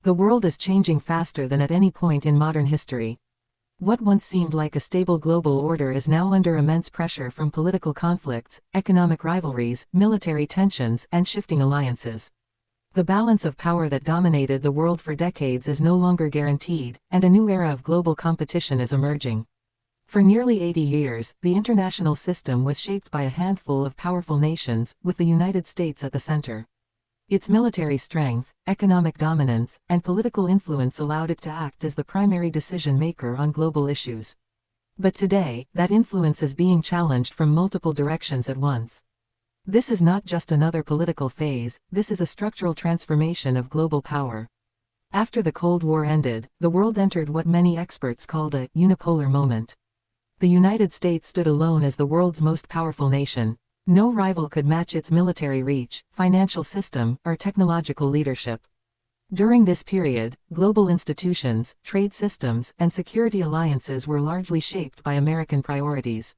The world is changing faster than at any point in modern history. What once seemed like a stable global order is now under immense pressure from political conflicts, economic rivalries, military tensions, and shifting alliances. The balance of power that dominated the world for decades is no longer guaranteed, and a new era of global competition is emerging. For nearly 80 years, the international system was shaped by a handful of powerful nations, with the United States at the center. Its military strength, economic dominance, and political influence allowed it to act as the primary decision-maker on global issues. But today, that influence is being challenged from multiple directions at once. This is not just another political phase, this is a structural transformation of global power. After the Cold War ended, the world entered what many experts called a unipolar moment. The United States stood alone as the world's most powerful nation. No rival could match its military reach, financial system, or technological leadership. During this period, global institutions, trade systems, and security alliances were largely shaped by American priorities.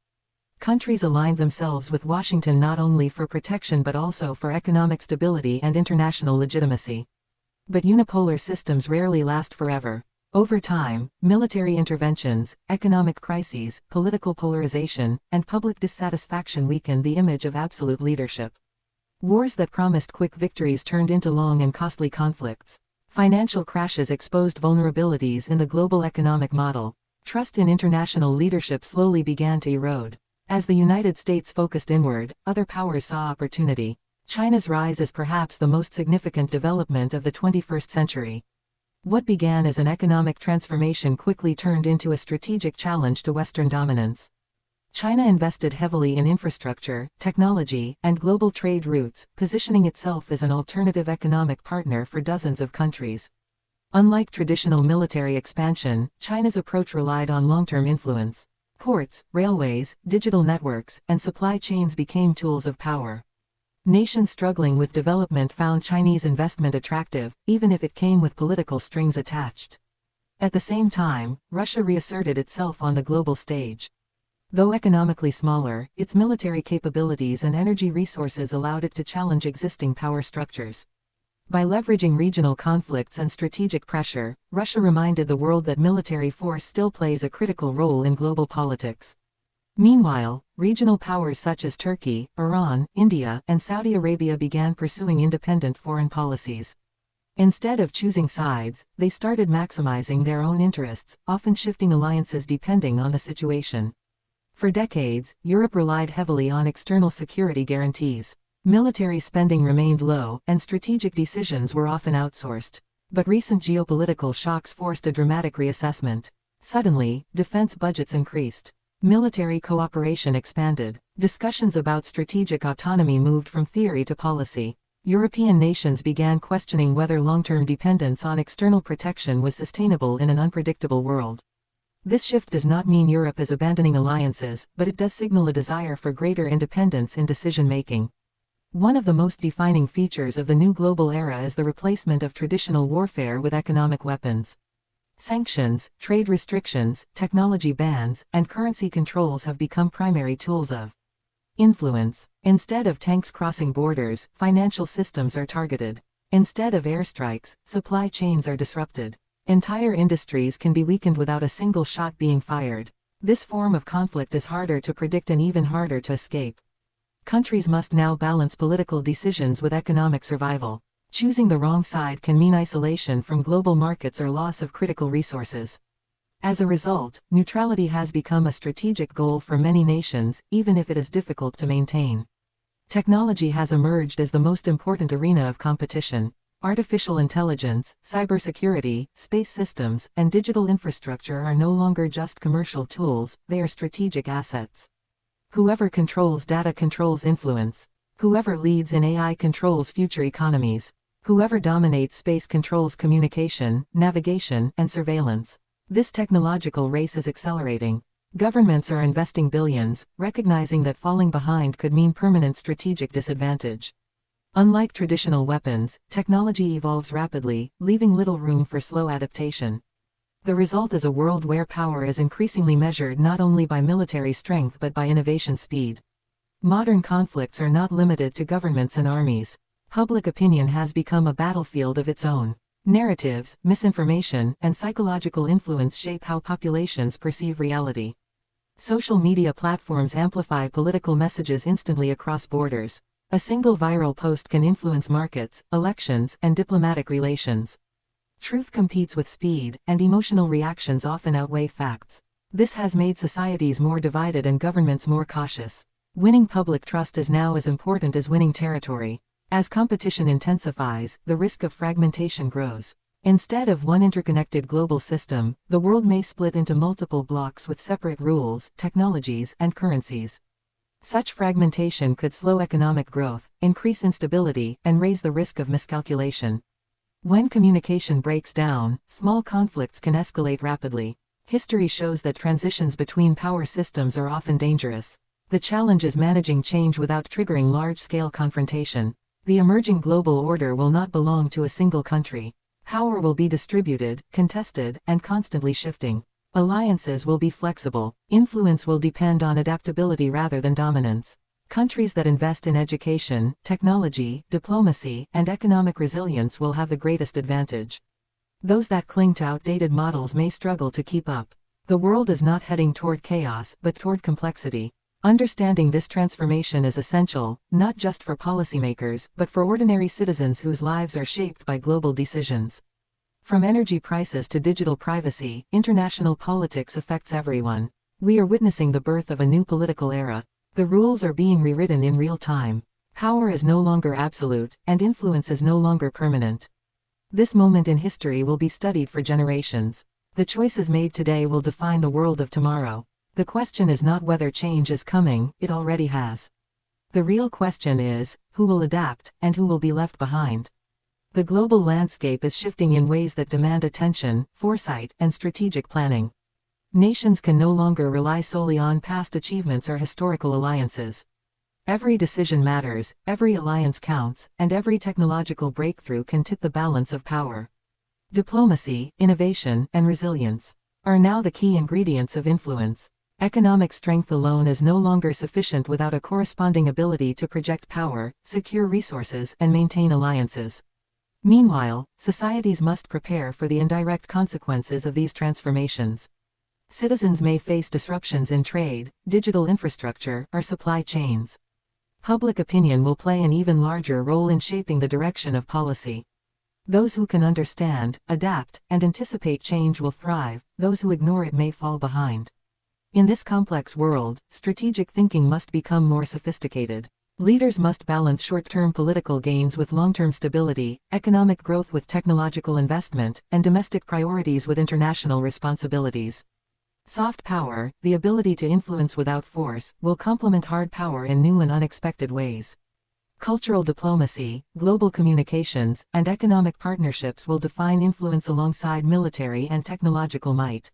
Countries aligned themselves with Washington not only for protection but also for economic stability and international legitimacy. But unipolar systems rarely last forever. Over time, military interventions, economic crises, political polarization, and public dissatisfaction weakened the image of absolute leadership. Wars that promised quick victories turned into long and costly conflicts. Financial crashes exposed vulnerabilities in the global economic model. Trust in international leadership slowly began to erode. As the United States focused inward, other powers saw opportunity. China's rise is perhaps the most significant development of the 21st century. What began as an economic transformation quickly turned into a strategic challenge to Western dominance. China invested heavily in infrastructure, technology, and global trade routes, positioning itself as an alternative economic partner for dozens of countries. Unlike traditional military expansion, China's approach relied on long-term influence. Ports, railways, digital networks, and supply chains became tools of power. Nations struggling with development found Chinese investment attractive, even if it came with political strings attached. At the same time, Russia reasserted itself on the global stage. Though economically smaller, its military capabilities and energy resources allowed it to challenge existing power structures. By leveraging regional conflicts and strategic pressure, Russia reminded the world that military force still plays a critical role in global politics. Meanwhile, regional powers such as Turkey, Iran, India, and Saudi Arabia began pursuing independent foreign policies. Instead of choosing sides, they started maximizing their own interests, often shifting alliances depending on the situation. For decades, Europe relied heavily on external security guarantees. Military spending remained low, and strategic decisions were often outsourced. But recent geopolitical shocks forced a dramatic reassessment. Suddenly, defense budgets increased. Military cooperation expanded. Discussions about strategic autonomy moved from theory to policy. European nations began questioning whether long-term dependence on external protection was sustainable in an unpredictable world. This shift does not mean Europe is abandoning alliances, but it does signal a desire for greater independence in decision-making. One of the most defining features of the new global era is the replacement of traditional warfare with economic weapons. Sanctions, trade restrictions, technology bans, and currency controls have become primary tools of influence. Instead of tanks crossing borders, financial systems are targeted. Instead of airstrikes, supply chains are disrupted. Entire industries can be weakened without a single shot being fired. This form of conflict is harder to predict and even harder to escape. Countries must now balance political decisions with economic survival. Choosing the wrong side can mean isolation from global markets or loss of critical resources. As a result, neutrality has become a strategic goal for many nations, even if it is difficult to maintain. Technology has emerged as the most important arena of competition. Artificial intelligence, cybersecurity, space systems, and digital infrastructure are no longer just commercial tools, they are strategic assets. Whoever controls data controls influence. Whoever leads in AI controls future economies. Whoever dominates space controls communication, navigation, and surveillance. This technological race is accelerating. Governments are investing billions, recognizing that falling behind could mean permanent strategic disadvantage. Unlike traditional weapons, technology evolves rapidly, leaving little room for slow adaptation. The result is a world where power is increasingly measured not only by military strength but by innovation speed. Modern conflicts are not limited to governments and armies. Public opinion has become a battlefield of its own. Narratives, misinformation, and psychological influence shape how populations perceive reality. Social media platforms amplify political messages instantly across borders. A single viral post can influence markets, elections, and diplomatic relations. Truth competes with speed, and emotional reactions often outweigh facts. This has made societies more divided and governments more cautious. Winning public trust is now as important as winning territory. As competition intensifies, the risk of fragmentation grows. Instead of one interconnected global system, the world may split into multiple blocks with separate rules, technologies, and currencies. Such fragmentation could slow economic growth, increase instability, and raise the risk of miscalculation. When communication breaks down, small conflicts can escalate rapidly. History shows that transitions between power systems are often dangerous. The challenge is managing change without triggering large-scale confrontation. The emerging global order will not belong to a single country. Power will be distributed, contested, and constantly shifting. Alliances will be flexible. Influence will depend on adaptability rather than dominance. Countries that invest in education, technology, diplomacy, and economic resilience will have the greatest advantage. Those that cling to outdated models may struggle to keep up. The world is not heading toward chaos, but toward complexity. Understanding this transformation is essential, not just for policymakers, but for ordinary citizens whose lives are shaped by global decisions. From energy prices to digital privacy, international politics affects everyone. We are witnessing the birth of a new political era. The rules are being rewritten in real time. Power is no longer absolute, and influence is no longer permanent. This moment in history will be studied for generations. The choices made today will define the world of tomorrow. The question is not whether change is coming, it already has. The real question is, who will adapt, and who will be left behind? The global landscape is shifting in ways that demand attention, foresight, and strategic planning. Nations can no longer rely solely on past achievements or historical alliances. Every decision matters, every alliance counts, and every technological breakthrough can tip the balance of power. Diplomacy, innovation, and resilience are now the key ingredients of influence. Economic strength alone is no longer sufficient without a corresponding ability to project power, secure resources, and maintain alliances. Meanwhile, societies must prepare for the indirect consequences of these transformations. Citizens may face disruptions in trade, digital infrastructure, or supply chains. Public opinion will play an even larger role in shaping the direction of policy. Those who can understand, adapt, and anticipate change will thrive, those who ignore it may fall behind. In this complex world, strategic thinking must become more sophisticated. Leaders must balance short-term political gains with long-term stability, economic growth with technological investment, and domestic priorities with international responsibilities. Soft power, the ability to influence without force, will complement hard power in new and unexpected ways. Cultural diplomacy, global communications, and economic partnerships will define influence alongside military and technological might.